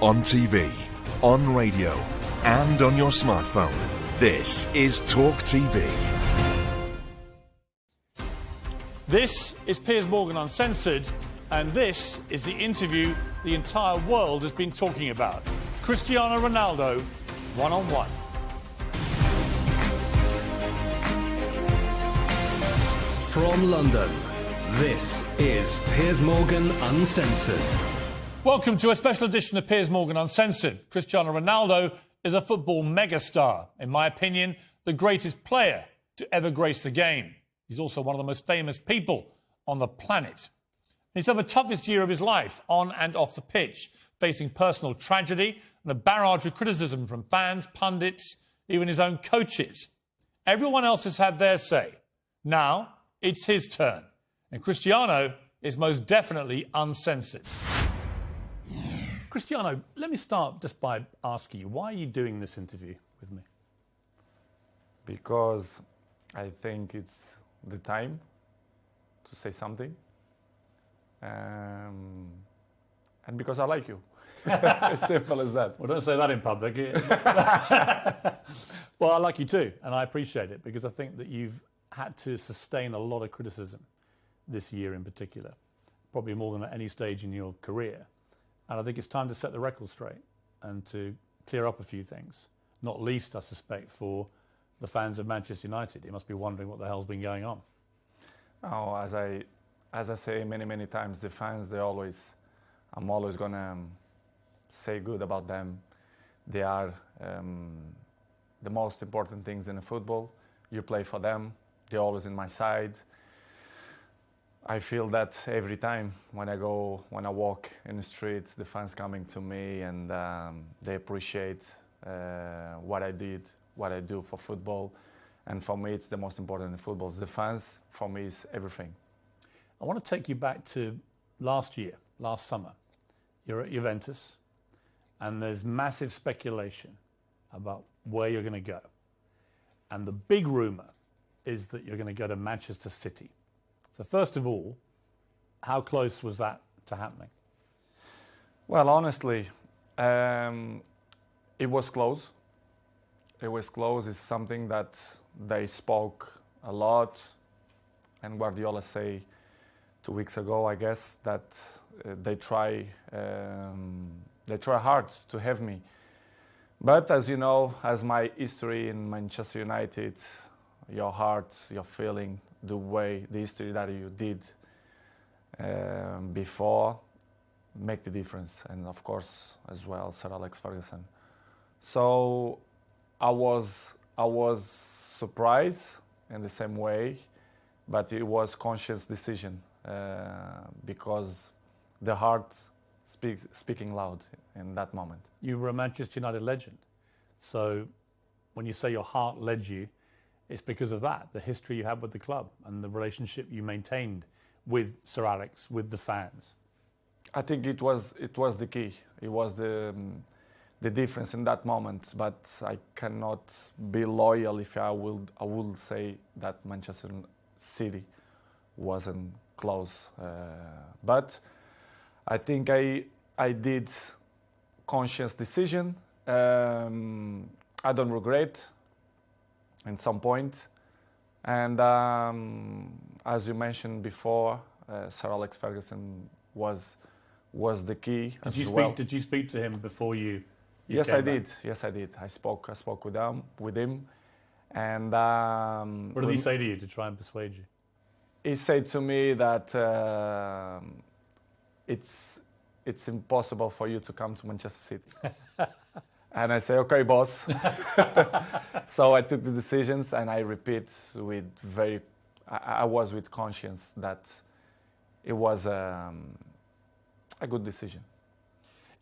On TV, on radio, and on your smartphone. This is Talk TV. This is Piers Morgan Uncensored, and this is the interview the entire world has been talking about. Cristiano Ronaldo, one-on-one. From London, this is Piers Morgan Uncensored. Welcome to a special edition of Piers Morgan Uncensored. Cristiano Ronaldo is a football megastar. In my opinion, the greatest player to ever grace the game. He's also one of the most famous people on the planet. He's had the toughest year of his life, on and off the pitch, facing personal tragedy and a barrage of criticism from fans, pundits, even his own coaches. Everyone else has had their say. Now, it's his turn. And Cristiano is most definitely uncensored. Cristiano, let me start just by asking you, why are you doing this interview with me? Because I think it's the time to say something. And because I like you. As simple as that. Well, don't say that in public. Well, I like you too, and I appreciate it, because I think that you've had to sustain a lot of criticism this year in particular, probably more than at any stage in your career. And I think it's time to set the record straight and to clear up a few things, not least, I suspect, for the fans of Manchester United. They must be wondering what the hell's been going on. Oh, as I say many times, the fans, I'm always gonna say good about them. They are the most important things in the football. You play for them. They're always in my side. I feel that every time when I walk in the streets, the fans coming to me and they appreciate what I do for football. And for me, it's the most important in football. The fans, for me, is everything. I want to take you back to last summer. You're at Juventus, and there's massive speculation about where you're going to go. And the big rumour is that you're going to go to Manchester City. So first of all, how close was that to happening? Well, honestly, it was close. It was close. It's something that they spoke a lot, and Guardiola say 2 weeks ago, I guess, that they try hard to have me. But as you know, as my history in Manchester United, your heart, your feeling, the history that you did before make the difference, and of course as well Sir Alex Ferguson. So I was surprised in the same way, but it was conscious decision because the heart speaking loud in that moment. You were a Manchester United legend, so when you say your heart led you, it's because of that, the history you had with the club and the relationship you maintained with Sir Alex, with the fans. I think it was the key. It was the difference in that moment. But I cannot be loyal if I will say that Manchester City wasn't close. But I think I did conscious decision. I don't regret. At some point, and as you mentioned before, Sir Alex Ferguson was the key. Did you speak to him before you Yes, came I back? did. Yes, I did. I spoke with him, and What did he say to you to try and persuade you? He said to me that it's impossible for you to come to Manchester City. And I say, okay, boss. So I took the decisions, and I repeat I was with conscience that it was a good decision.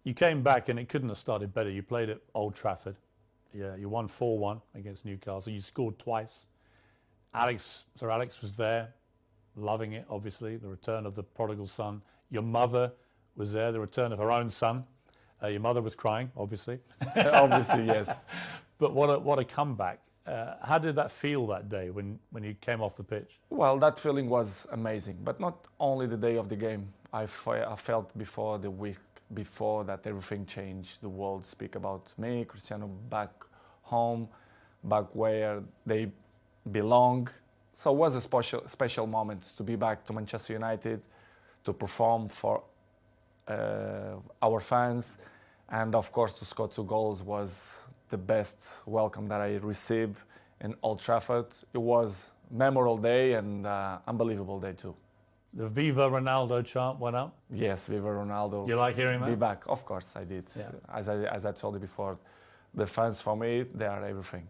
You came back, and it couldn't have started better. You played at Old Trafford. Yeah, you won 4-1 against Newcastle. You scored twice. Sir Alex was there, loving it, obviously, the return of the prodigal son. Your mother was there, the return of her own son. Your mother was crying, obviously. Obviously, yes. But what a comeback. How did that feel that day when you came off the pitch? Well, that feeling was amazing, but not only the day of the game. I felt before that everything changed. The world speak about me, Cristiano back home, back where they belong. So it was a special moment to be back to Manchester United, to perform for our fans, and of course to score 2 goals was the best welcome that I received in Old Trafford. It was a memorable day and unbelievable day too. The Viva Ronaldo chant went up. Yes, Viva Ronaldo. You like hearing that? Be back. Of course I did. Yeah. As I told you before, the fans for me, they are everything.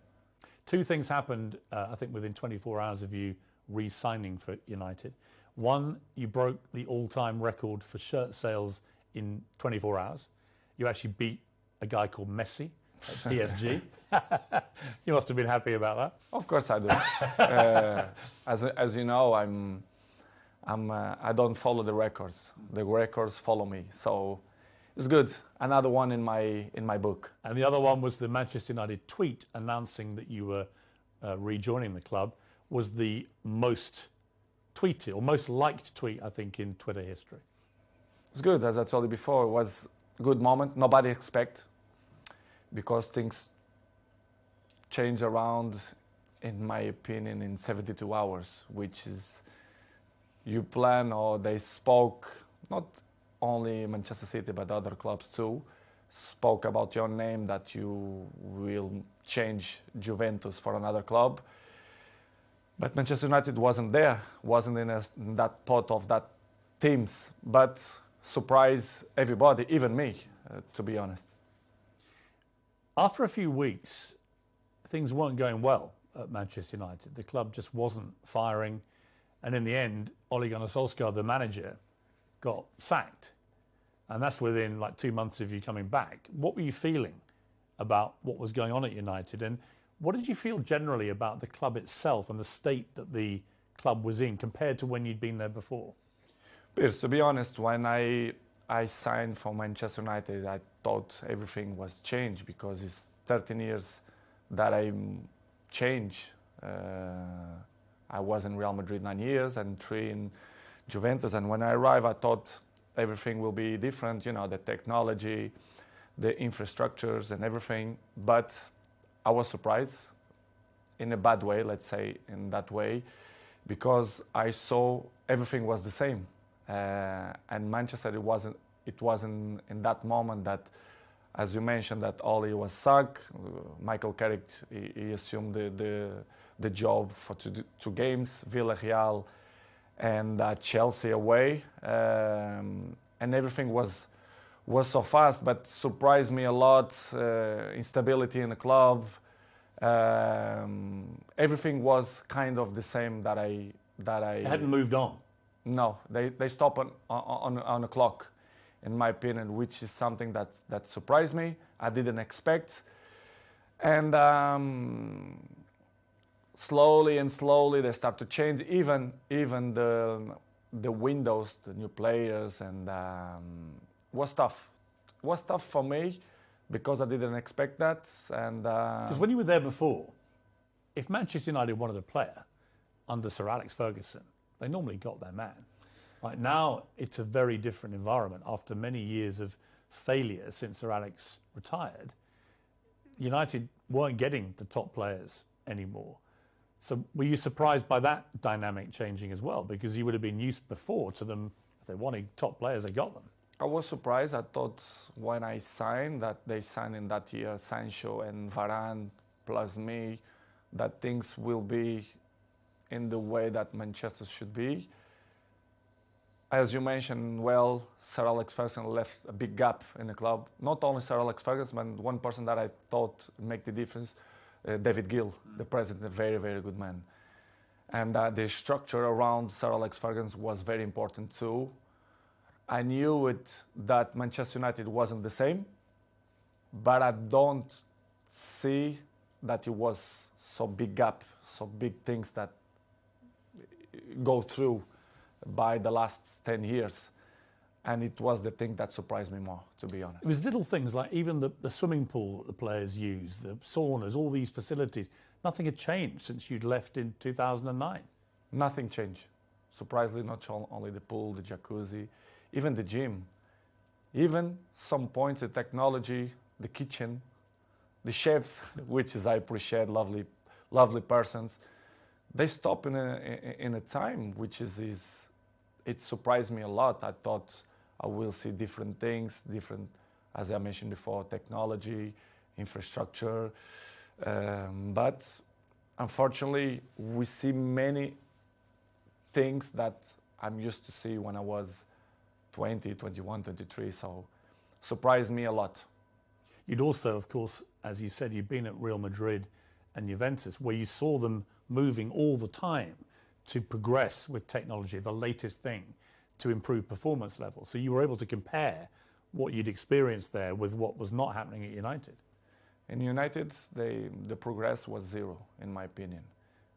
2 things happened, I think, within 24 hours of you re-signing for United. One, you broke the all-time record for shirt sales in 24 hours. You actually beat a guy called Messi at PSG. You must have been happy about that. Of course I do. As you know, I don't follow the records. The records follow me. So it's good. Another one in my book. And the other one was the Manchester United tweet announcing that you were rejoining the club was the most tweeted or most liked tweet, I think, in Twitter history. It's good. As I told you before, it was a good moment. Nobody expect, because things change around, in my opinion, in 72 hours, which is you plan, or they spoke, not only Manchester City but other clubs too, spoke about your name, that you will change Juventus for another club. But Manchester United wasn't there, wasn't in that pot of that teams, but surprised everybody, even me, to be honest. After a few weeks, things weren't going well at Manchester United. The club just wasn't firing. And in the end, Ole Gunnar Solskjaer, the manager, got sacked. And that's within like 2 months of you coming back. What were you feeling about what was going on at United? And what did you feel generally about the club itself and the state that the club was in compared to when you'd been there before? Piers, to be honest, when I signed for Manchester United, I thought everything was changed, because it's 13 years that I changed. I was in Real Madrid 9 years and 3 in Juventus. And when I arrived, I thought everything will be different, you know, the technology, the infrastructures and everything. But I was surprised in a bad way, let's say in that way, because I saw everything was the same. And Manchester, it wasn't in that moment that, as you mentioned, that Ole was sacked. Michael Carrick, he assumed the job for 2 games, Villarreal and Chelsea away, and everything was so fast, but surprised me a lot. Instability in the club, everything was kind of the same that I It hadn't moved on. No, they stopped on the clock, in my opinion, which is something that surprised me. I didn't expect. And slowly they start to change. Even the windows, the new players, and was tough. Was tough for me because I didn't expect that. And because when you were there before, if Manchester United wanted a player under Sir Alex Ferguson, they normally got their man. Right now, it's a very different environment. After many years of failure since Sir Alex retired, United weren't getting the top players anymore. So were you surprised by that dynamic changing as well? Because you would have been used before to them, if they wanted top players, they got them. I was surprised. I thought when I signed, that they signed in that year Sancho and Varane plus me, that things will be in the way that Manchester should be. As you mentioned, well, Sir Alex Ferguson left a big gap in the club. Not only Sir Alex Ferguson, but one person that I thought make the difference, David Gill, the president, a very, very good man. And the structure around Sir Alex Ferguson was very important too. I knew that Manchester United wasn't the same, but I don't see that it was so big gap, so big things that go through by the last 10 years. And it was the thing that surprised me more, to be honest. It was little things like even the swimming pool that the players use, the saunas, all these facilities. Nothing had changed since you'd left in 2009. Nothing changed. Surprisingly, not only the pool, the jacuzzi, even the gym. Even some points, the technology, the kitchen, the chefs, which is I appreciate, lovely persons, they stop in a time which is it surprised me a lot. I thought I will see different things, different, as I mentioned before, technology, infrastructure, but unfortunately we see many things that I'm used to see when I was 20, 21, 23, so surprised me a lot. You'd also, of course, as you said, you'd been at Real Madrid and Juventus, where you saw them moving all the time to progress with technology, the latest thing, to improve performance levels. So you were able to compare what you'd experienced there with what was not happening at United. In United, the progress was zero, in my opinion.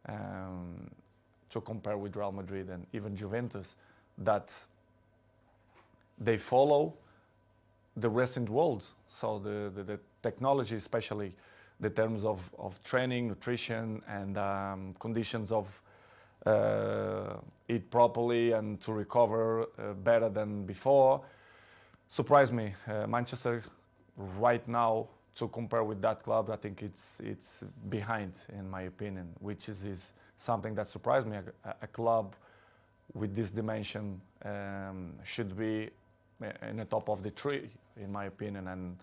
To compare with Real Madrid and even Juventus, that they follow the recent world. So the technology, especially the terms of training, nutrition, and conditions of eat properly and to recover better than before, surprised me. Manchester right now, to compare with that club, I think it's behind, in my opinion, which is something that surprised me. A club with this dimension should be in the top of the tree, in my opinion, and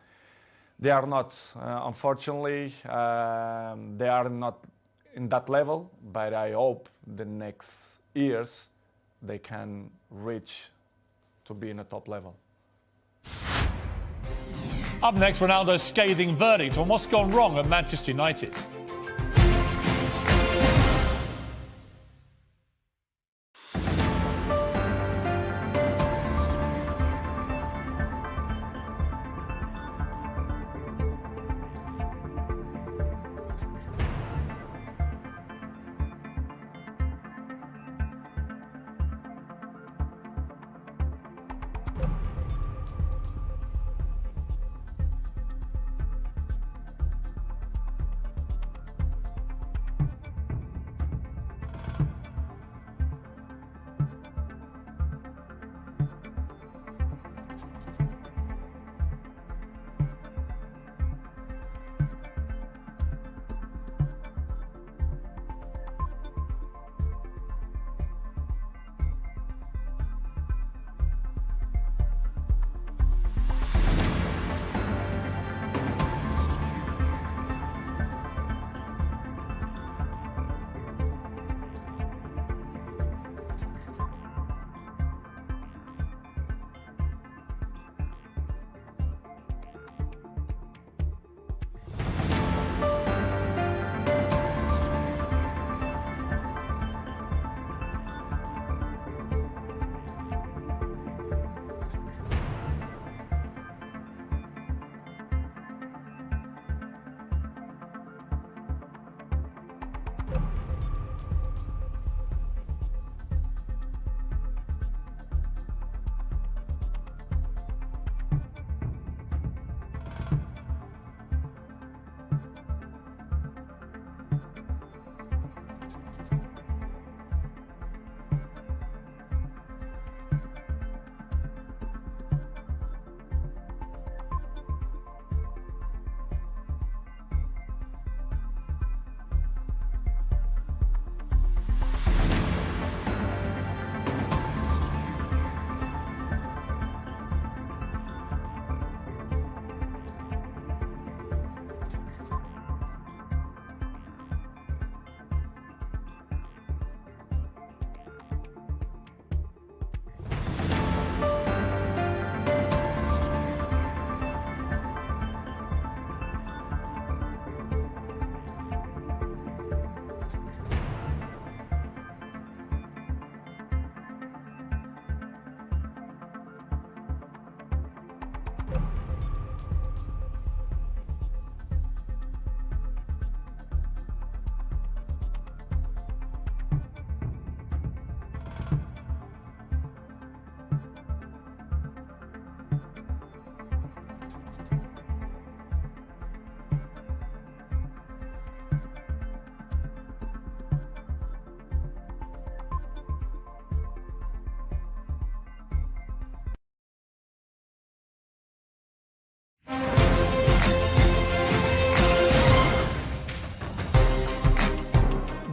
they are not. Unfortunately, they are not in that level, but I hope the next years they can reach to be in a top level. Up next, Ronaldo's scathing verdict on what's gone wrong at Manchester United.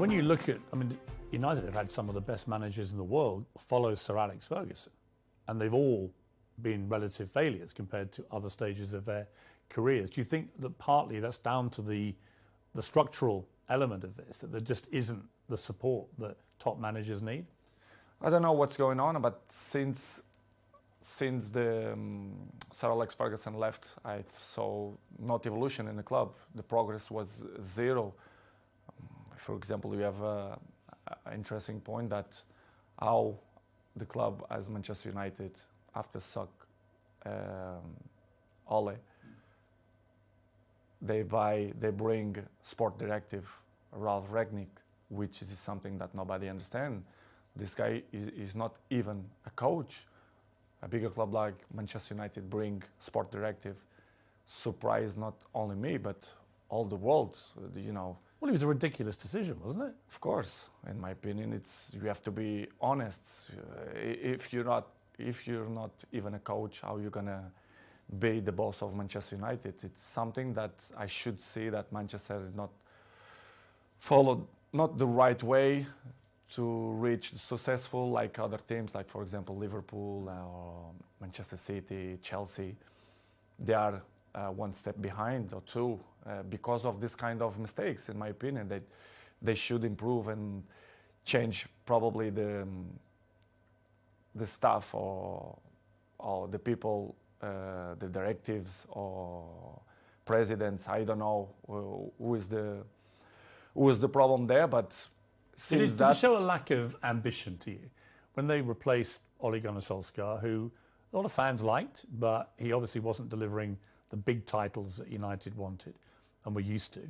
when you look at, I mean, United have had some of the best managers in the world follow Sir Alex Ferguson, and they've all been relative failures compared to other stages of their careers. Do you think that partly that's down to the structural element of this, that there just isn't the support that top managers need? I don't know what's going on, but since the Sir Alex Ferguson left, I saw not evolution in the club. The progress was zero. For example, we have an interesting point that how the club as Manchester United, after suck Ole, they bring sport directive Ralph Rangnick, which is something that nobody understands. This guy is not even a coach. A bigger club like Manchester United bring sport directive, surprised not only me but all the world. You know. Well, it was a ridiculous decision, wasn't it? Of course, in my opinion, you have to be honest. If you're not even a coach, how are you gonna be the boss of Manchester United? It's something that I should see that Manchester is not followed not the right way to reach successful like other teams, like for example Liverpool or Manchester City, Chelsea. They are one step behind or two because of this kind of mistakes. In my opinion, they should improve and change probably the staff or the people, the directives or presidents. I don't know who is the problem there, but did it show a lack of ambition to you when they replaced Ole Gunnar Solskjaer, who a lot of fans liked, but he obviously wasn't delivering the big titles that United wanted and were used to.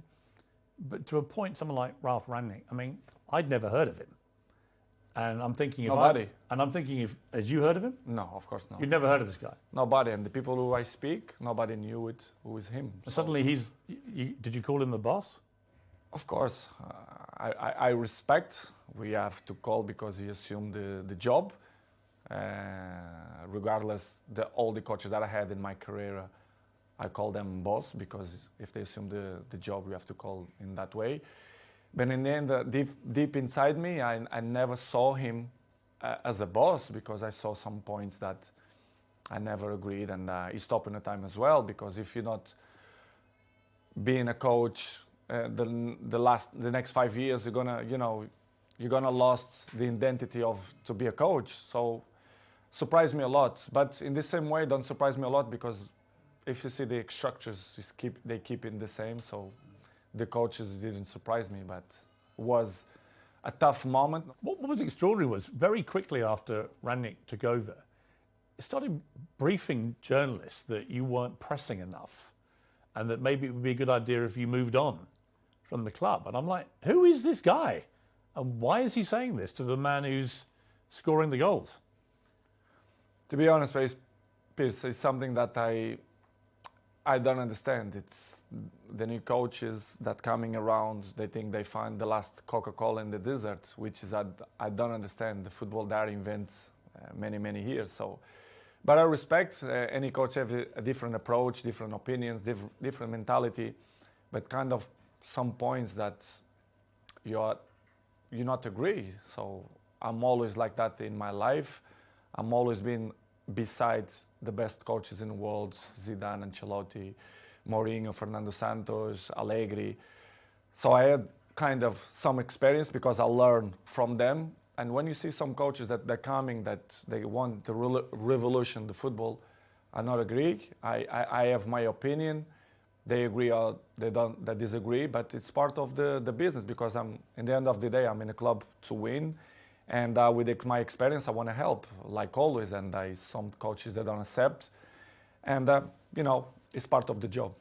But to a point, someone like Ralph Rangnick, I mean, I'd never heard of him. And I'm thinking if had you heard of him? No, of course not. You'd never heard of this guy? Nobody. And the people who I speak, nobody knew who is him. So suddenly did you call him the boss? Of course. I respect. We have to call because he assumed the job. Regardless, all the coaches that I had in my career, I call them boss because if they assume the job, we have to call in that way. But in the end, deep inside me, I never saw him as a boss because I saw some points that I never agreed, and he stopped in a time as well. Because if you're not being a coach, the next 5 years, you're gonna lost the identity to be a coach. So surprised me a lot. But in the same way, don't surprise me a lot because if you see the structures, they keep it the same. So the coaches didn't surprise me, but was a tough moment. What was extraordinary was very quickly after Rangnick took over, it started briefing journalists that you weren't pressing enough and that maybe it would be a good idea if you moved on from the club. And I'm like, who is this guy? And why is he saying this to the man who's scoring the goals? To be honest, Piers, it's something that I don't understand. It's the new coaches that coming around, they think they find the last Coca-Cola in the desert, which is I don't understand. The football there invents many years. So, but I respect any coach have a different approach, different opinions, different mentality, but kind of some points that you not agree. So I'm always like that in my life. I'm always been besides the best coaches in the world, Zidane, Ancelotti, Mourinho, Fernando Santos, Allegri. So I had kind of some experience because I learned from them. And when you see some coaches that they're coming, that they want to revolution the football, I not agree. I have my opinion. They agree or they disagree, but it's part of the business because in the end of the day, I'm in a club to win. And with my experience, I want to help, like always. And some coaches that don't accept. And, it's part of the job.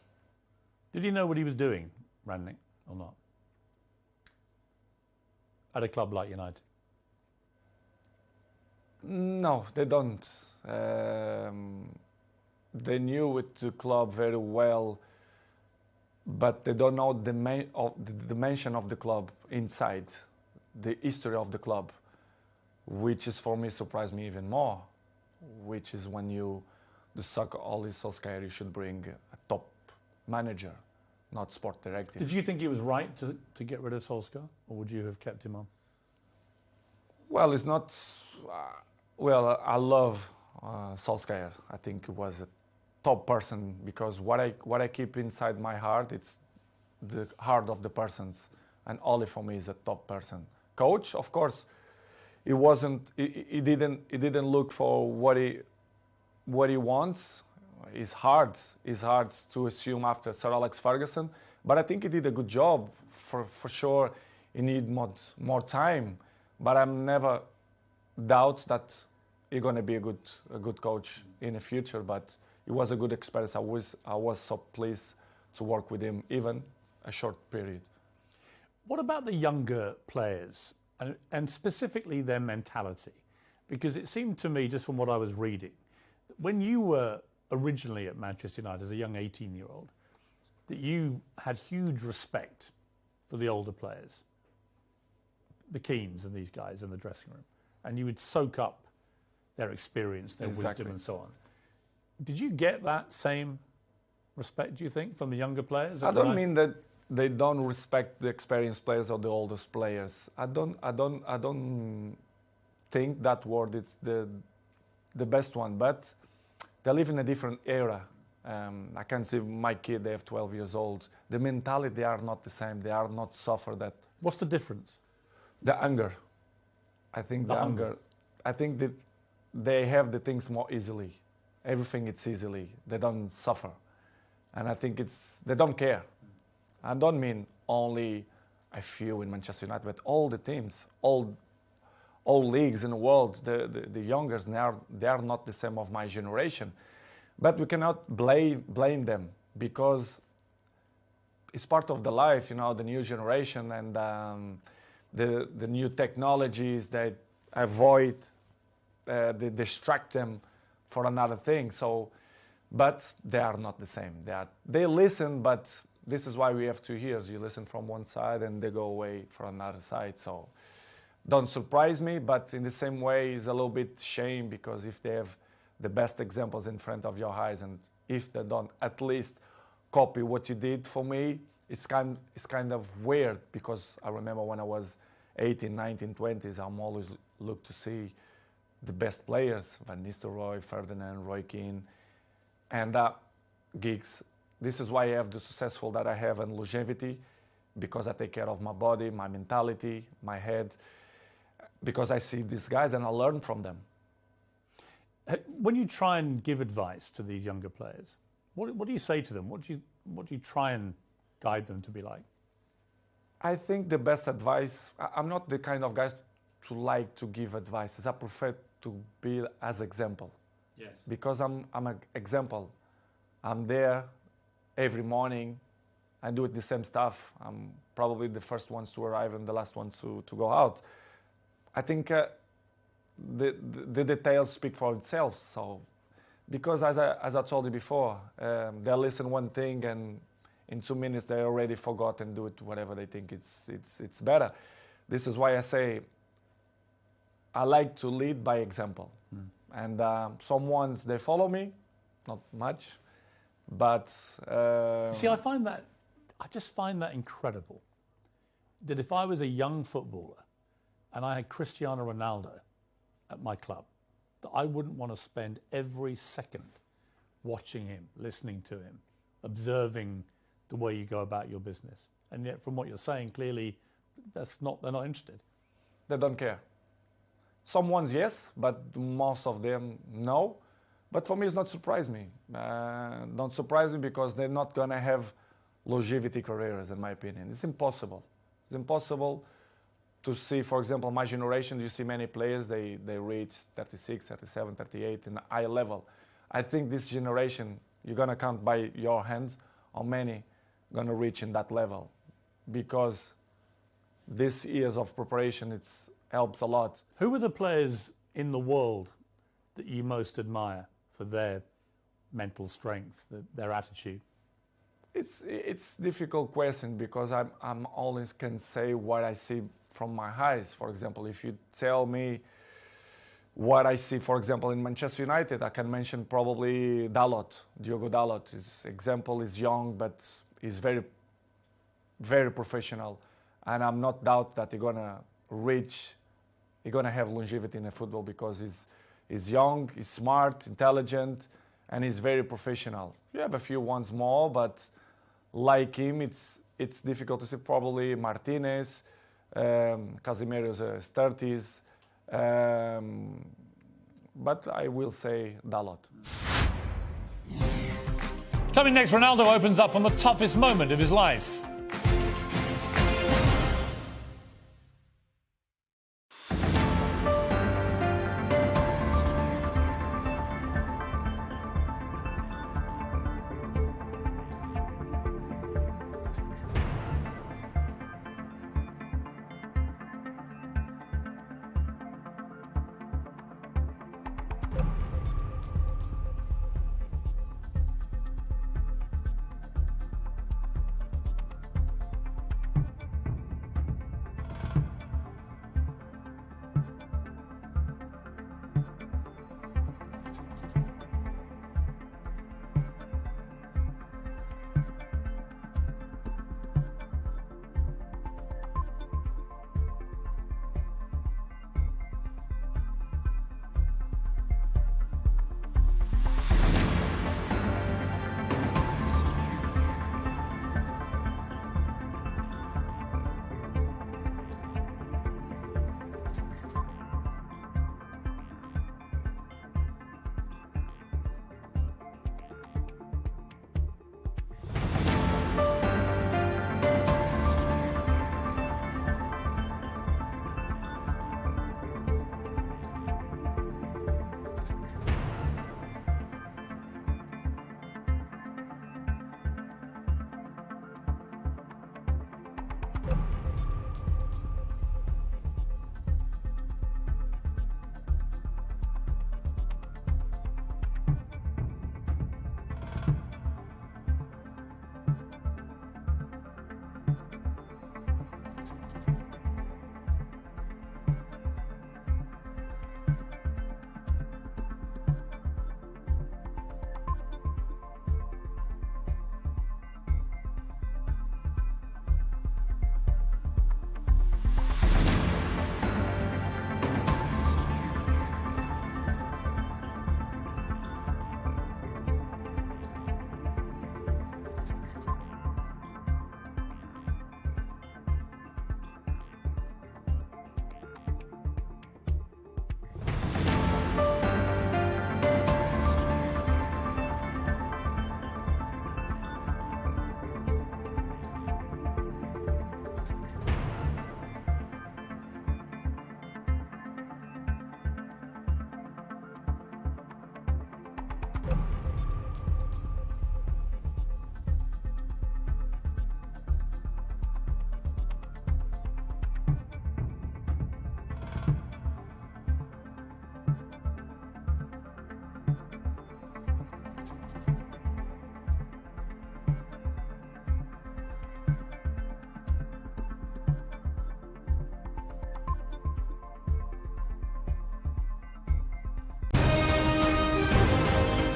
Did he know what he was doing, Rangnick, or not? At a club like United? No, they don't. They knew the club very well, but they don't know the dimension of the club inside, the history of the club, which is for me surprised me even more, which is when the Ole Solskjaer, you should bring a top manager, not sport directive. Did you think it was right to get rid of Solskjaer, or would you have kept him on? Well, it's not. Well, I love Solskjaer. I think he was a top person because what I keep inside my heart, it's the heart of the persons, and Ole for me is a top person. Coach, of course, he wasn't. He didn't look for what he wants. It's hard to assume after Sir Alex Ferguson, but I think he did a good job. For sure, he need more time, but I'm never doubt that he's gonna be a good coach in the future. But it was a good experience. I was so pleased to work with him, even a short period. What about the younger players, and specifically their mentality? Because it seemed to me, just from what I was reading, when you were originally at Manchester United as a young 18-year-old, that you had huge respect for the older players, the Keanes and these guys in the dressing room, and you would soak up their experience, their wisdom and so on. Did you get that same respect, do you think, from the younger players? I don't mean that they don't respect the experienced players or the oldest players. I don't think that word is the best one, but they live in a different era. I can see my kid, they have 12 years old. The mentality, they are not the same. They are not suffer that. What's the difference? The anger. I think the anger. I think that they have the things more easily. Everything it's easily. They don't suffer. And I think they don't care. I don't mean only a few in Manchester United, but all the teams, all leagues in the world, the youngers, they are not the same of my generation. But we cannot blame them because it's part of the life, the new generation and the new technologies that avoid, they distract them for another thing. So, but they are not the same. They listen, but this is why we have 2 years. You listen from one side and they go away for another side. So don't surprise me, but in the same way, it's a little bit shame because if they have the best examples in front of your eyes and if they don't at least copy what you did for me, it's kind of weird because I remember when I was 18, 19, 20s, I'm always look to see the best players, Van Nistelrooy, Ferdinand, Roy Keane, and Giggs. This is why I have the successful that I have and longevity, because I take care of my body, my mentality, my head, because I see these guys and I learn from them. When you try and give advice to these younger players, what do you say to them? What do you try and guide them to be like? I think the best advice, I'm not the kind of guy to like to give advices. I prefer to be as example. Yes. Because I'm an example. I'm there every morning. I do it the same stuff. I'm probably the first ones to arrive and the last ones to go out. I think the details speak for themselves. So, because as I told you before, they listen one thing and in 2 minutes they already forgot and do it whatever they think it's better. This is why I say I like to lead by example. And some ones they follow me, not much, but see, I just find that incredible. That if I was a young footballer and I had Cristiano Ronaldo at my club, that I wouldn't want to spend every second watching him, listening to him, observing the way you go about your business. And yet, from what you're saying, clearly, they're not interested. They don't care. Some ones, yes, but most of them, no. But for me, it's not surprise me. Don't surprise me because they're not going to have longevity careers, in my opinion. It's impossible. It's impossible to see, for example, my generation, you see many players, they reach 36, 37, 38 in a high level. I think this generation, you're going to count by your hands how many going to reach in that level because these years of preparation, helps a lot. Who are the players in the world that you most admire for their mental strength, their attitude? It's difficult question because I'm always can say what I see from my eyes. For example, if you tell me what I see, for example, in Manchester United, I can mention probably Dalot, Diogo Dalot. His example is young, but he's very very professional, and I'm not doubt that he's gonna reach, he's gonna have longevity in the football because he's young, he's smart, intelligent, and he's very professional. You have a few ones more, but like him, it's difficult to see. Probably Martinez, Casemiro's 30s, but I will say Dalot. Coming next, Ronaldo opens up on the toughest moment of his life.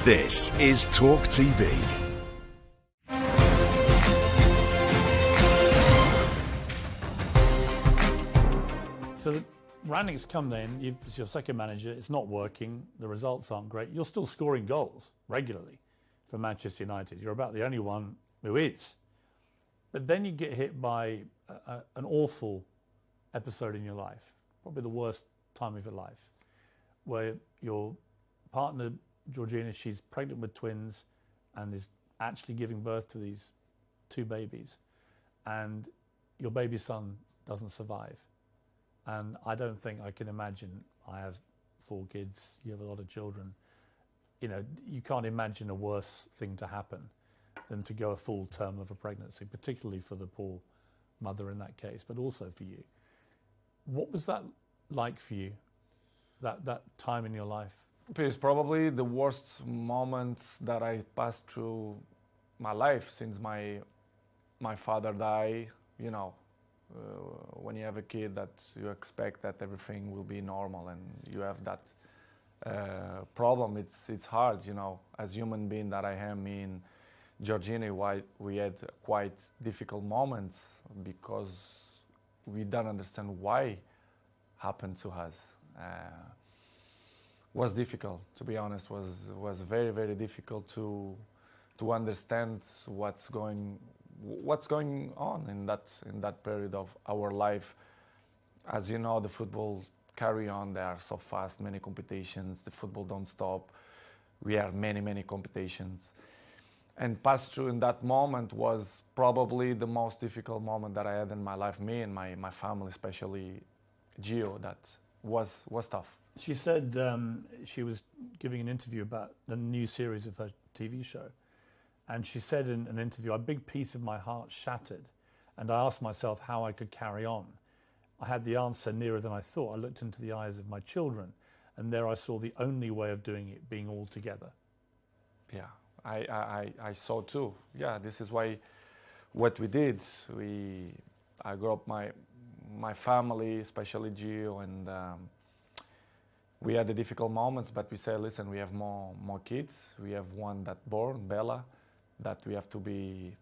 This is Talk TV. So Rangnick's come in, it's your second manager, it's not working, the results aren't great. You're still scoring goals regularly for Manchester United. You're about the only one who is. But then you get hit by an awful episode in your life, probably the worst time of your life, where your partner, Georgina, she's pregnant with twins and is actually giving birth to these two babies. And your baby son doesn't survive. And I don't think I can imagine, I have 4 kids, you have a lot of children, you know, you can't imagine a worse thing to happen than to go a full term of a pregnancy, particularly for the poor mother in that case, but also for you. What was that like for you, that time in your life? It's probably the worst moment that I passed through my life since my father died. You know, when you have a kid, that you expect that everything will be normal, and you have that problem. It's hard, you know, as human being that I am. Georgina, why we had quite difficult moments because we don't understand why happened to us. Was difficult, to be honest. Was very, very difficult to understand what's going on in that period of our life. As you know, the football carry on. They are so fast, many competitions. The football don't stop. We have many competitions. And pass through in that moment was probably the most difficult moment that I had in my life. Me and my family, especially Gio, that was tough. She said she was giving an interview about the new series of her TV show. And she said in an interview, a big piece of my heart shattered. And I asked myself how I could carry on. I had the answer nearer than I thought. I looked into the eyes of my children. And there I saw the only way of doing it being all together. Yeah, I saw too. Yeah, this is why what we did. I grew up my family, especially Gio, and we had the difficult moments, but we said, listen, we have more kids. We have one that born, Bella, that we have to be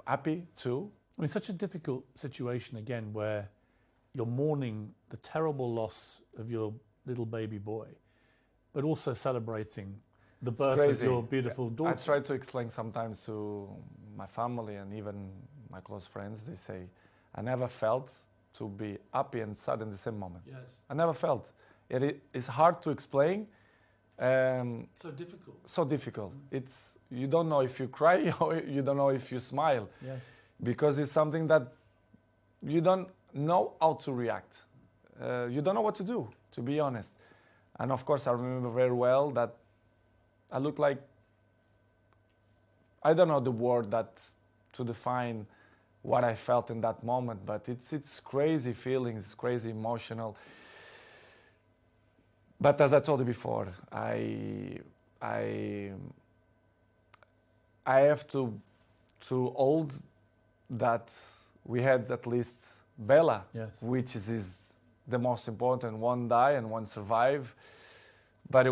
happy too. I mean, such a difficult situation again, where you're mourning the terrible loss of your little baby boy, but also celebrating the birth of your beautiful daughter. I try to explain sometimes to my family and even my close friends. They say, I never felt to be happy and sad in the same moment. Yes. I never felt. It's hard to explain. So difficult. So difficult. You don't know if you cry or you don't know if you smile. Yes. Because it's something that you don't know how to react. You don't know what to do, to be honest. And of course, I remember very well that I looked like, I don't know the word to define what I felt in that moment, but it's crazy feelings, it's crazy emotional. But as I told you before, I have to hold that we had at least Bella, yes, which is the most important. One die and one survive, but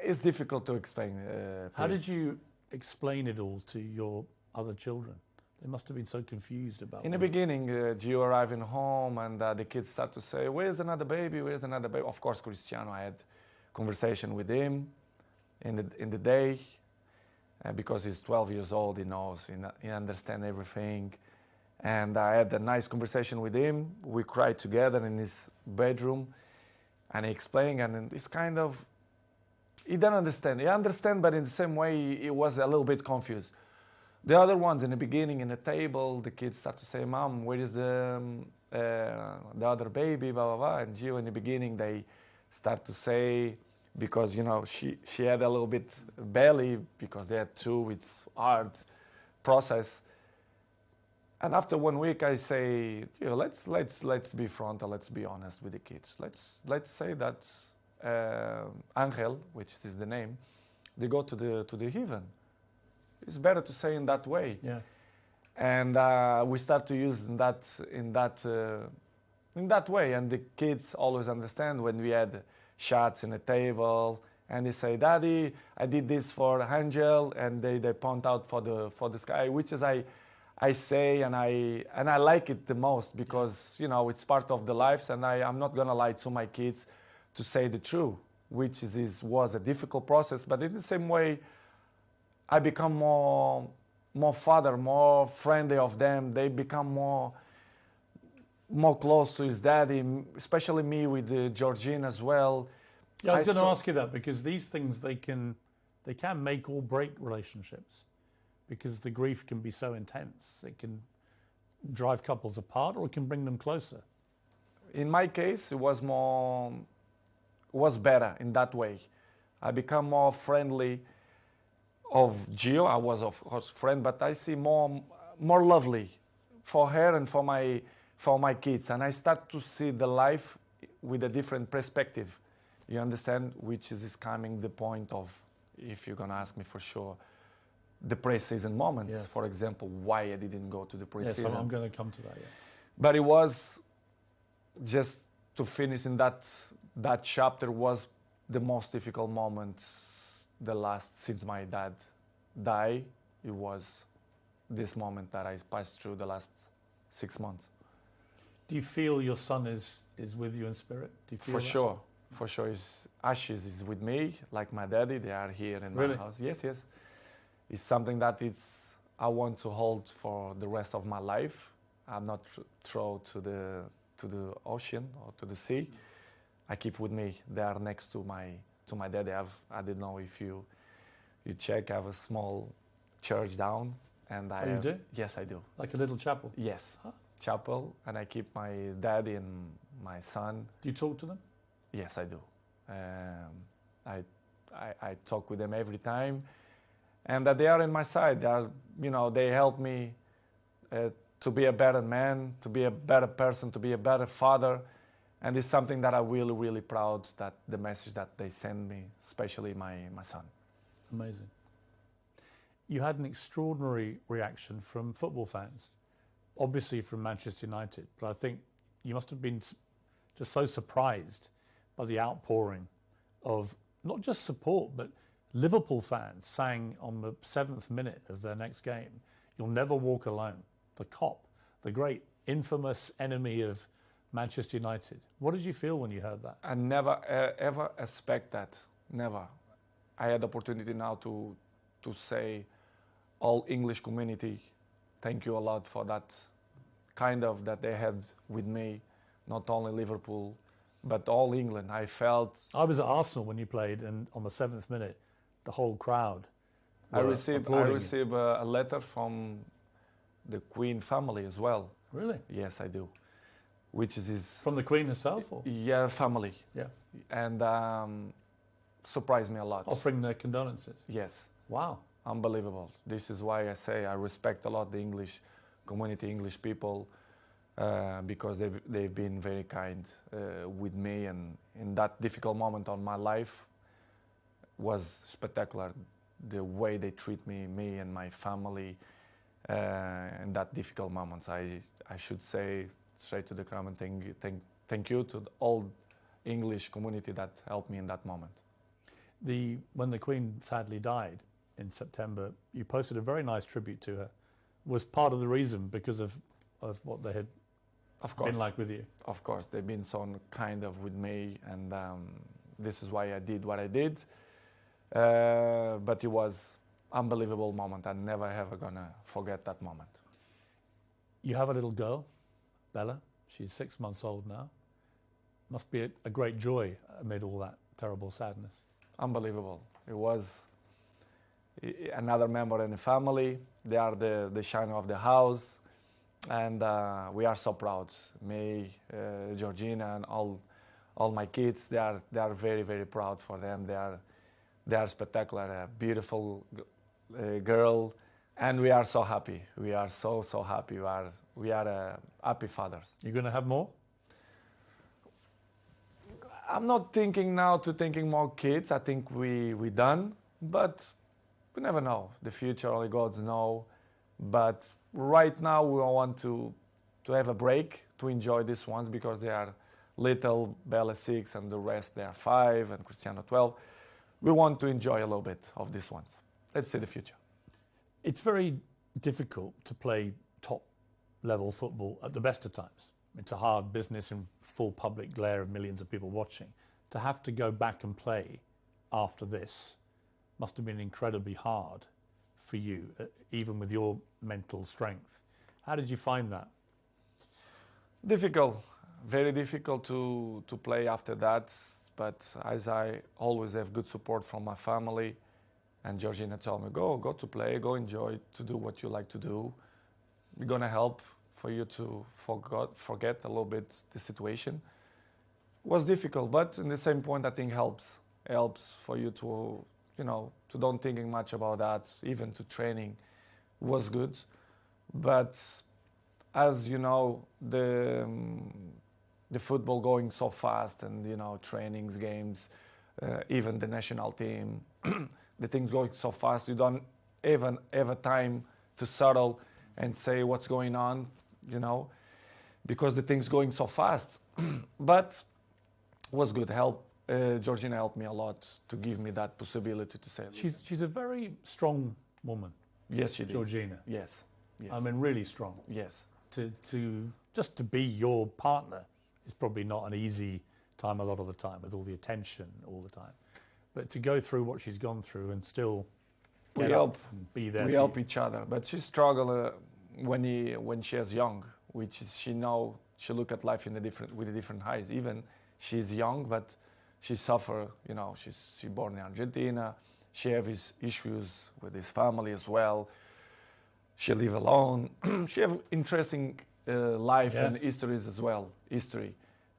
it's difficult to explain. How did you explain it all to your other children? They must have been so confused about it. In the beginning, Gio arriving home and the kids start to say, where's another baby, where's another baby? Of course, Cristiano, I had conversation with him in the day, because he's 12 years old, he knows, he understands everything. And I had a nice conversation with him. We cried together in his bedroom, and he explained, and it's kind of, he didn't understand. He understand, but in the same way, he was a little bit confused. The other ones in the beginning, in the table, the kids start to say, Mom, where is the other baby, blah, blah, blah. And Gio, in the beginning, they start to say, because, you know, she had a little bit belly, because they had two, it's hard process. And after 1 week, I say, you know, let's be frontal, let's be honest with the kids. Let's say that Angel, which is the name, they go to the heaven. It's better to say in that way. Yeah. And we start to use in that way. And the kids always understand when we had shots in the table, and they say, Daddy, I did this for Angel, and they point out for the sky, which is I say, and I like it the most, because you know it's part of the lives, and I'm not gonna lie to my kids to say the truth, which was a difficult process. But in the same way, I become more father, more friendly of them. They become more close to his daddy, especially me with Georgine as well. Yeah, I was going to ask you that, because these things, they can make or break relationships, because the grief can be so intense. It can drive couples apart, or it can bring them closer. In my case, it was better in that way. I become more friendly of Gio. I was of course friend, but I see more lovely for her and for my kids, and I start to see the life with a different perspective. You understand? Which is coming the point of, if you're gonna ask me for sure, the pre-season moments. Yes. For example, why I didn't go to the pre-season. Yes, I'm going to come to that. Yeah. But it was just to finish in that chapter was the most difficult moment, the last since my dad died, it was this moment that I passed through the last 6 months. Do you feel your son is with you in spirit? Do you feel For that? sure, for sure. His ashes is with me, like my daddy. They are here in Really? my house. Yes, yes. It's something that I want to hold for the rest of my life. I'm not throw to the ocean or to the sea. I keep with me. They are next to my daddy. I don't know if you check. I have a small church down, and Oh, you do? Yes, I do. Like a little chapel? Yes, Huh? chapel, and I keep my daddy and my son. Do you talk to them? Yes, I do. I talk with them every time, and that they are in my side. They are, they help me to be a better man, to be a better person, to be a better father, and it's something that I'm really, really proud that the message that they send me, especially my son. Amazing. You had an extraordinary reaction from football fans, obviously from Manchester United, but I think you must have been just so surprised by the outpouring of not just support, but Liverpool fans sang on the 7th minute of their next game, "You'll never walk alone." The Kop, the great infamous enemy of Manchester United. What did you feel when you heard that? I never ever expect that. Never. I had the opportunity now to say, all English community, thank you a lot for that kind of that they had with me, not only Liverpool, but all England. I was at Arsenal when you played, and on the 7th minute, the whole crowd I were received applauding you. a letter from the Queen family as well. Really? Yes, I do. Which is his From the Queen herself? Or? family, Yeah. and surprised me a lot. Offering their condolences. Yes. Wow. Unbelievable. This is why I say I respect a lot the English community, English people, because they've been very kind with me, and in that difficult moment on my life was spectacular. The way they treat me and my family in that difficult moments. I should say straight to the crowd and thank you to the all English community that helped me in that moment. When the Queen sadly died in September, you posted a very nice tribute to her. Was part of the reason because of what they had been like with you? Of course, they've been so kind of with me, and this is why I did what I did. But it was unbelievable moment. I'm never ever gonna forget that moment. You have a little girl, Bella. She's 6 months old now. Must be a great joy amid all that terrible sadness. Unbelievable. It was another member in the family. They are the shine of the house, and we are so proud. Me, Georgina, and all my kids. They are very, very proud for them. They are spectacular. A beautiful girl, and we are so happy. We are so happy. We are happy fathers. You're going to have more? I'm not thinking now to thinking more kids. I think we done, but we never know. The future only God knows. But right now we want to have a break, to enjoy these ones, because they are little, Bella 6 and the rest they are 5 and Cristiano 12. We want to enjoy a little bit of these ones. Let's see the future. It's very difficult to play top level football at the best of times. It's a hard business in full public glare of millions of people watching. To have to go back and play after this must have been incredibly hard for you, even with your mental strength. How did you find that? Difficult, very difficult to play after that. But as I always have good support from my family, and Georgina told me, go to play, go enjoy, to do what you like to do. We're gonna help for you to forget a little bit the situation. It was difficult, but in the same point, I think helps for you to, to don't thinking much about that. Even to training was good, but as you know, the football going so fast, and trainings, games, even the national team, the things going so fast, you don't even have a time to settle and say what's going on, because the things going so fast. But was good. Georgina helped me a lot to give me that possibility to say. She's a very strong woman. Yes, she did. Georgina. Yes. Yes. I mean, really strong. yes. Just to be your partner is probably not an easy time a lot of the time, with all the attention all the time. But to go through what she's gone through and still get up and be there. We help each other. But she struggled when she was young, which is she look at life with a different eyes. Even she's young, but she suffer. You know, she born in Argentina. She have his issues with his family as well. She live alone. She have interesting life and histories as well.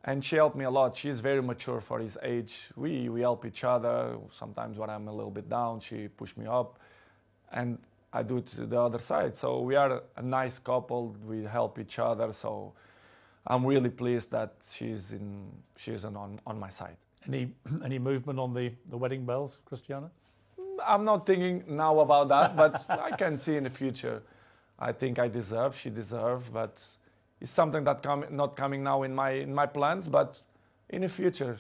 And she helped me a lot. She's very mature for his age. We help each other. Sometimes when I'm a little bit down, she push me up, and I do it to the other side. So we are a nice couple. We help each other. So I'm really pleased that she's on my side. Any movement on the wedding bells, Cristiano? I'm not thinking now about that, but I can see in the future. I think she deserves, but it's something that not coming now in my plans, but in the future,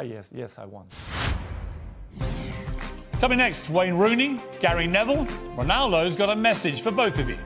yes, I want. Coming next, Wayne Rooney, Gary Neville. Ronaldo's got a message for both of you.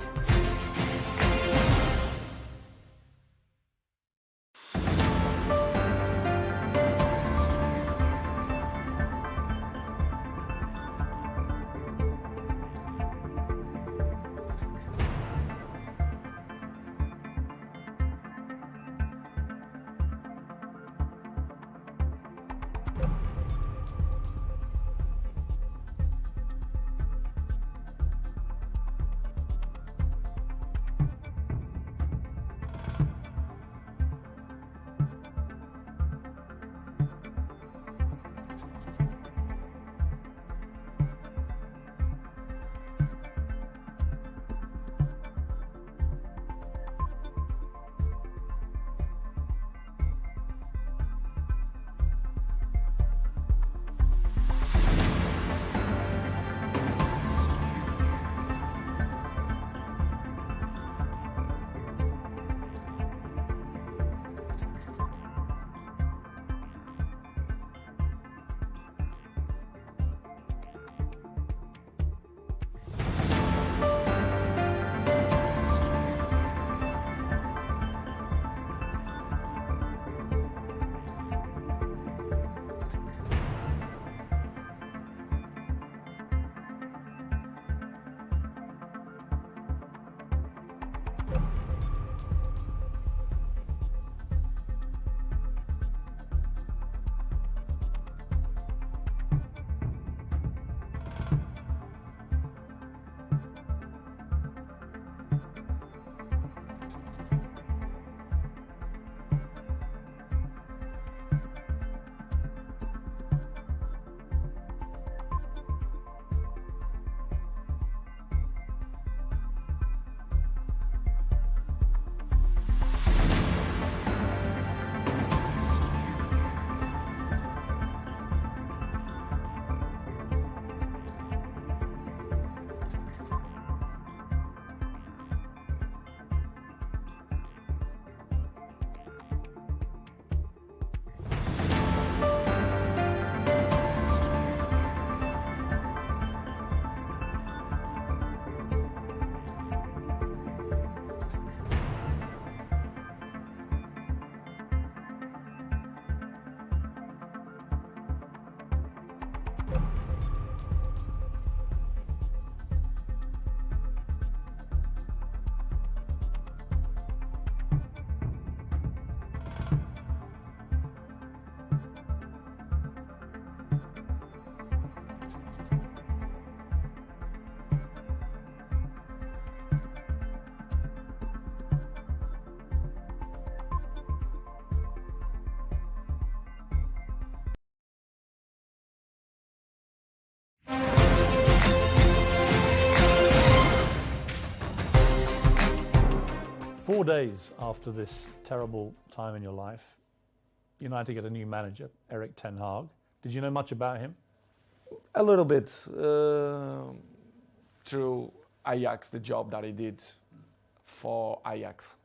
Four days after this terrible time in your life, United get a new manager, Erik ten Hag. Did you know much about him? A little bit through Ajax, the job that he did for Ajax.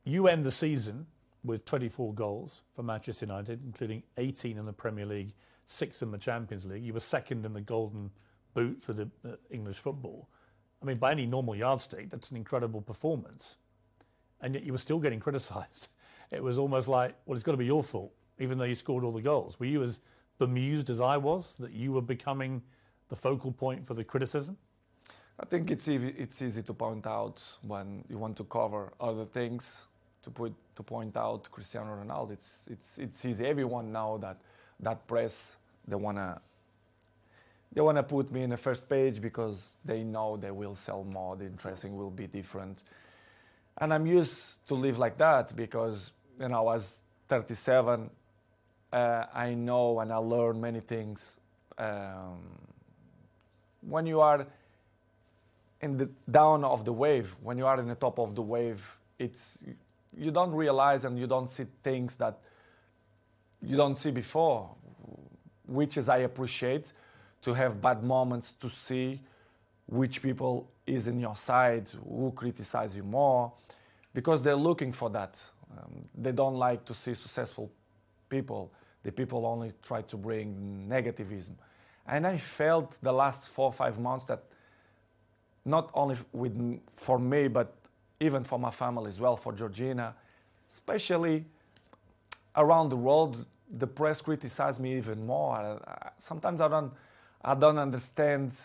You end the season with 24 goals for Manchester United, including 18 in the Premier League, 6 in the Champions League. You were second in the Golden boot for the English football. I mean, by any normal yardstick, that's an incredible performance. And yet you were still getting criticised. It was almost like, well, it's got to be your fault, even though you scored all the goals. Were you as bemused as I was that you were becoming the focal point for the criticism? I think it's easy to point out when you want to cover other things, to point out Cristiano Ronaldo. It's easy. Everyone know that press, they wanna put me in the first page because they know they will sell more, the dressing will be different. And I'm used to live like that because, I was 37, I know and I learn many things. When you are in the down of the wave, when you are in the top of the wave, you don't realize and you don't see things that you don't see before, which is I appreciate, to have bad moments, to see which people is in your side, who criticize you more, because they're looking for that. They don't like to see successful people. The people only try to bring negativism. And I felt the last 4 or 5 months that not only for me, but even for my family as well, for Georgina, especially around the world, the press criticized me even more. Sometimes I don't understand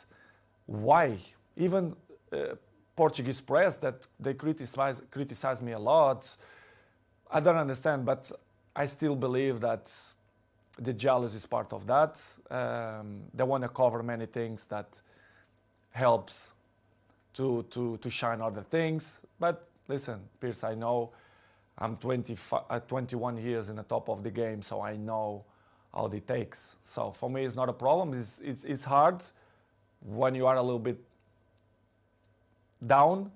why. Even Portuguese press, that they criticize me a lot. I don't understand, but I still believe that the jealousy is part of that. They want to cover many things that helps to shine other things. But listen, Piers, I know I'm 21 years in the top of the game, so I know how it takes. So for me, it's not a problem. It's hard when you are a little bit down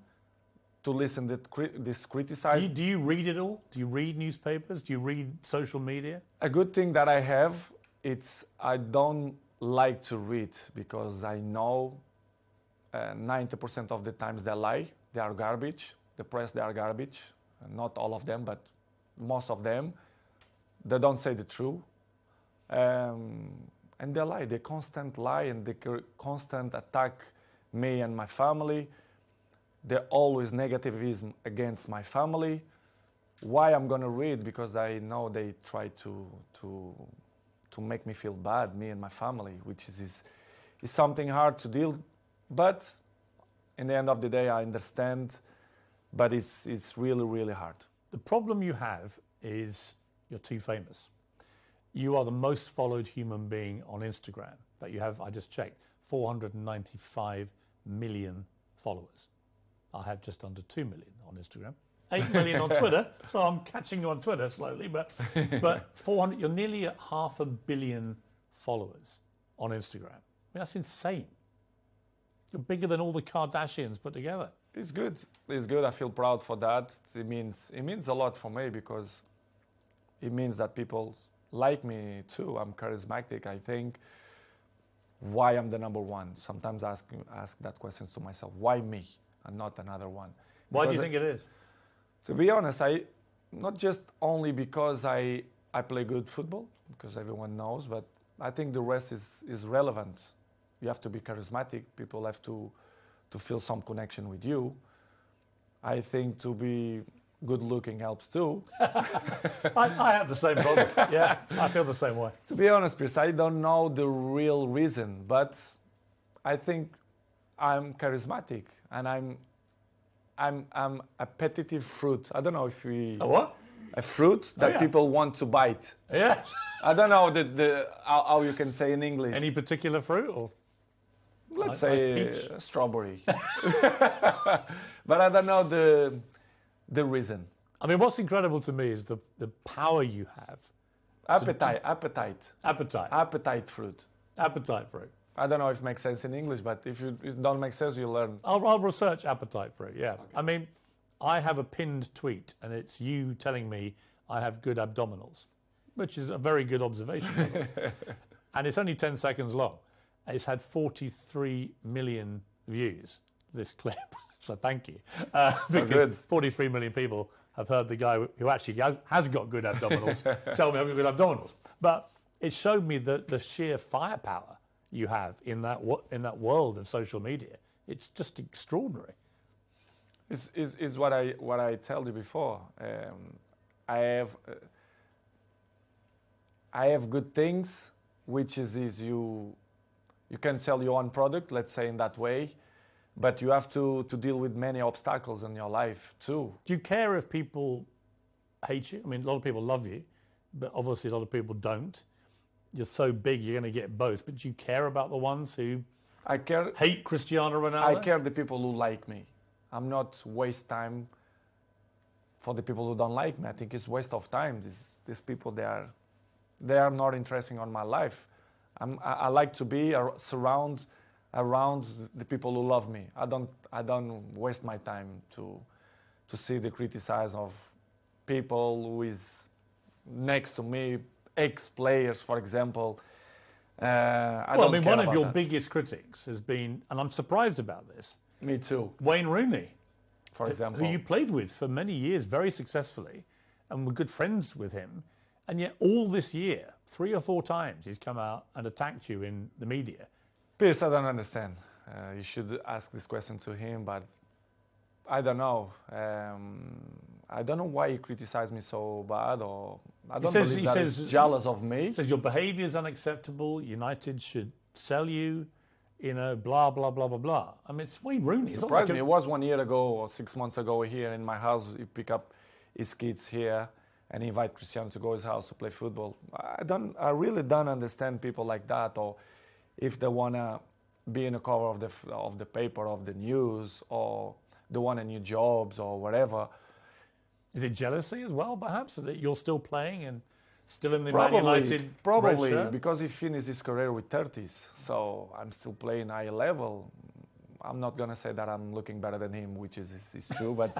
to listen to this criticism. Do you read it all? Do you read newspapers? Do you read social media? A good thing that I have, I don't like to read because I know 90% of the times they lie. They are garbage. The press, they are garbage. Not all of them, but most of them. They don't say the truth. And they lie. They constant lie and they constant attack me and my family. They're always negativism against my family. Why I'm gonna read? Because I know they try to make me feel bad, me and my family, which is something hard to deal. But in the end of the day, I understand. But it's really, really hard. The problem you have is you're too famous. You are the most followed human being on Instagram that you have. I just checked, 495 million followers. I have just under 2 million on Instagram, 8 million on Twitter. So I'm catching you on Twitter slowly, but 400. You're nearly at 500 million followers on Instagram. I mean, that's insane. You're bigger than all the Kardashians put together. It's good. It's good. I feel proud for that. It means a lot for me because it means that people like me too. I'm charismatic. I think why I'm the number one. Sometimes I ask that question to myself. Why me and not another one? Why do you think it is? To be honest, not just only because I play good football, because everyone knows, but I think the rest is relevant. You have to be charismatic. People have to feel some connection with you. I think to be good looking helps too. I have the same problem. Yeah, I feel the same way. To be honest, Piers, I don't know the real reason, but I think I'm charismatic and I'm a appetitive fruit. I don't know if we... A what? A fruit that people want to bite. Yeah. I don't know how you can say in English. Any particular fruit or? Let's say strawberry. But I don't know the reason. I mean, what's incredible to me is the power you have. Appetite fruit. Appetite fruit. I don't know if it makes sense in English, but if it don't make sense, you learn. I'll research appetite fruit, yeah. Okay. I mean, I have a pinned tweet, and it's you telling me I have good abdominals, which is a very good observation. And it's only 10 seconds long. It's had 43 million views, this clip. So thank you. Because 43 million people have heard the guy who actually has got good abdominals tell me I've got good abdominals. But it showed me the sheer firepower you have in that world of social media. It's just extraordinary. Is what I told you before. I have good things, which is you can sell your own product, let's say in that way, but you have to deal with many obstacles in your life too. Do you care if people hate you? I mean, a lot of people love you, but obviously a lot of people don't. You're so big, you're going to get both. But do you care about the ones who hate Cristiano Ronaldo? I care the people who like me. I'm not waste time for the people who don't like me. I think it's waste of time. These people, they are not interesting on my life. I like to be around the people who love me. I don't waste my time to see the criticize of people who is next to me, ex-players, for example. One of your biggest critics has been, and I'm surprised about this. Me too. Wayne Rooney, for example, who you played with for many years very successfully, and were good friends with him. And yet all this year, 3 or 4 times, he's come out and attacked you in the media. Piers, I don't understand. You should ask this question to him, but I don't know. I don't know why he criticized me so bad, or I don't believe that he's jealous of me. He says your behaviour is unacceptable. United should sell you. Blah, blah, blah, blah, blah. I mean, it's Wayne Rooney. It surprised me. It was 1 year ago or 6 months ago here in my house. He pick up his kids here and invite Cristiano to go to his house to play football. I really don't understand people like that, or if they wanna be in the cover of the paper, of the news, or they want a new jobs or whatever. Is it jealousy as well, perhaps, that you're still playing and still in the Man United? Probably, because he finished his career with 30s. So I'm still playing high level. I'm not going to say that I'm looking better than him, which is true, but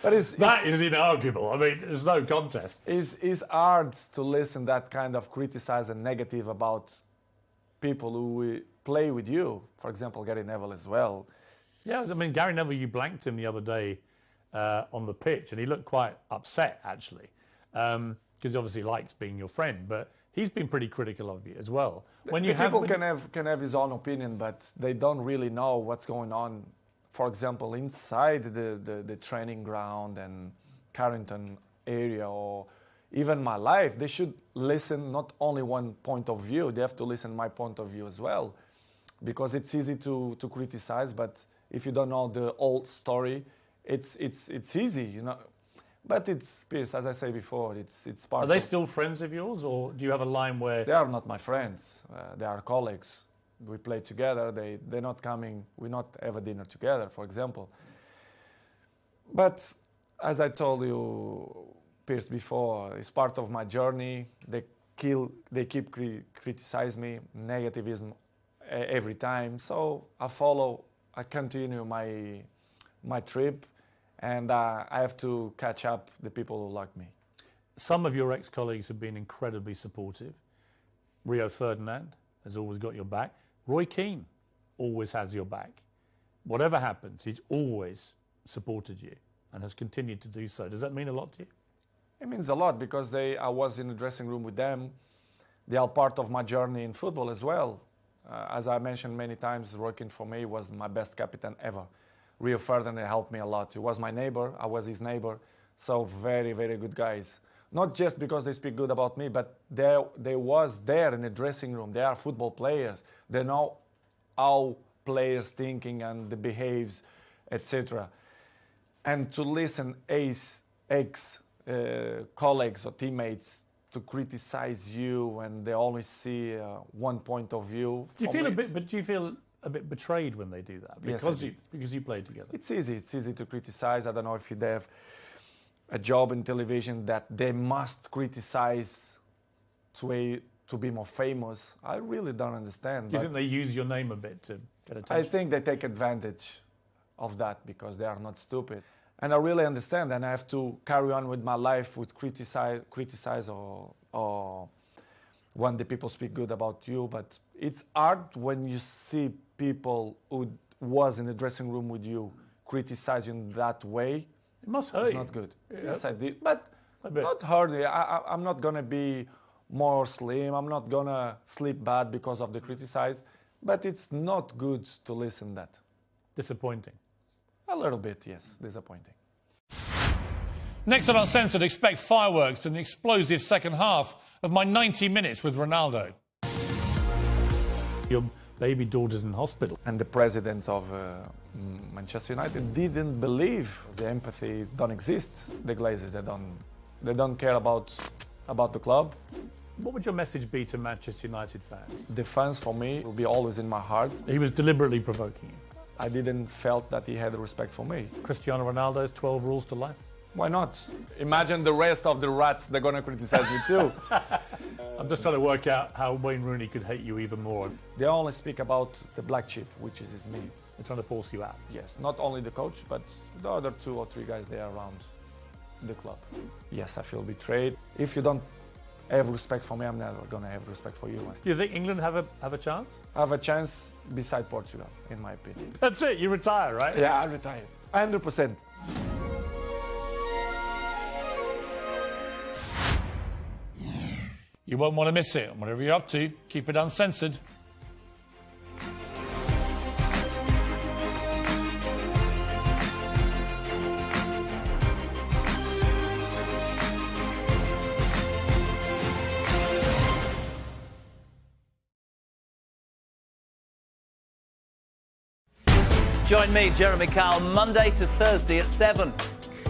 that is inarguable. I mean, there's no contest. It's hard to listen that kind of criticize and negative about people who play with you. For example, Gary Neville as well. Yeah, I mean, Gary Neville, you blanked him the other day on the pitch, and he looked quite upset, actually. Because he obviously likes being your friend, but he's been pretty critical of you as well. People can have his own opinion, but they don't really know what's going on. For example, inside the training ground and Carrington area, or even my life, they should listen not only one point of view. They have to listen my point of view as well, because it's easy to criticize, but if you don't know the whole story, it's easy, you know. But it's, Piers, as I say before, it's part of... Are they still friends of yours, or do you have a line where... They are not my friends. They are colleagues. We play together. They're not coming... We not have a dinner together, for example. But as I told you, Piers, before, it's part of my journey. They keep criticize me, negativism every time. So I continue my trip. And I have to catch up the people who like me. Some of your ex-colleagues have been incredibly supportive. Rio Ferdinand has always got your back. Roy Keane always has your back. Whatever happens, he's always supported you and has continued to do so. Does that mean a lot to you? It means a lot, because I was in the dressing room with them. They are part of my journey in football as well. As I mentioned many times, Roy Keane for me was my best captain ever. Rio Ferdinand helped me a lot. He was my neighbor, I was his neighbor. So very, very good guys. Not just because they speak good about me, but they was there in the dressing room. They are football players. They know how players thinking and the behaves, etc. And to listen ex-colleagues or teammates to criticize you, and they always see one point of view. Do you feel a bit betrayed when they do that? Because you played together. It's easy to criticize. I don't know if they have a job in television that they must criticize to be more famous. I really don't understand. Do you think they use your name a bit to get attention? I think they take advantage of that because they are not stupid. And I really understand, and I have to carry on with my life with criticize or when the people speak good about you. But it's hard when you see people who was in the dressing room with you criticize you in that way. It must hurt you. It's not good. Yeah. Yes, I did, but not hurt me. I'm not going to be more slim. I'm not gonna sleep bad because of the criticize, but it's not good to listen that. Disappointing. A little bit, yes, disappointing. Next on Uncensored, expect fireworks in the explosive second half of my 90 minutes with Ronaldo. Your baby daughter's in hospital. And the president of Manchester United didn't believe the empathy don't exist. The Glazers, they don't care about the club. What would your message be to Manchester United fans? The fans, for me, will be always in my heart. He was deliberately provoking you. I didn't felt that he had respect for me. Cristiano Ronaldo's 12 rules to life. Why not? Imagine the rest of the rats, they're going to criticize me too. I'm just trying to work out how Wayne Rooney could hate you even more. They only speak about the black sheep, which is me. They're trying to force you out. Yes, not only the coach, but the other 2 or 3 guys there around the club. Yes, I feel betrayed. If you don't have respect for me, I'm never going to have respect for you. Do you think England have a chance? I have a chance beside Portugal, in my opinion. That's it, you retire, right? Yeah, I retire. 100%. You won't want to miss it. Whatever you're up to, keep it uncensored. Join me, Jeremy Kyle, Monday to Thursday at 7,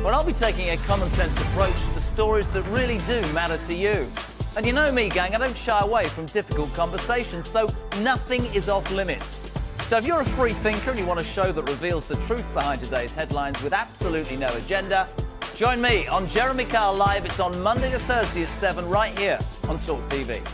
when I'll be taking a common sense approach to the stories that really do matter to you. And you know me, gang, I don't shy away from difficult conversations, so nothing is off limits. So if you're a free thinker and you want a show that reveals the truth behind today's headlines with absolutely no agenda, join me on Jeremy Kyle Live. It's on Monday to Thursday at 7 right here on Talk TV.